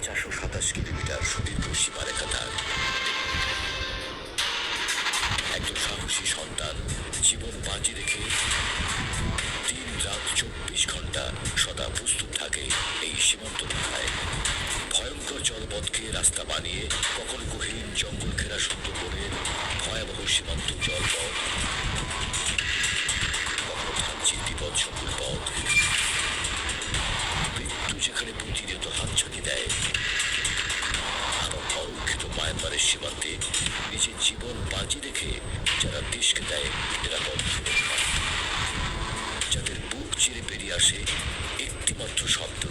427 kilometre সুদীর্ঘ সীমারেখা তার। একজন সাহসী সন্তান জীবন বাজি রেখে দিন রাত 24 ঘন্টা সদা প্রস্তুত থাকে এই সীমান্ত রক্ষায়। ভয়ঙ্কর জলপথকে রাস্তা বানিয়ে কখনো গহীন জঙ্গল ঘেরা সুন্দরবনের ভয়াবহ সীমান্ত জলপথ, কখনো ভাঙছে বিপদসংকুল পথ। মৃত্যু যেখানে প্রতিনিয়ত হাতছানি দেয়, আমার অরক্ষিত মায়ানমারের সীমান্তে নিজের জীবন বাজি রেখে যারা দেশকে দেয় নিরাপদ সুরক্ষা, যাদের বুক চিরে বেরিয়ে আসে একটিমাত্র শব্দ,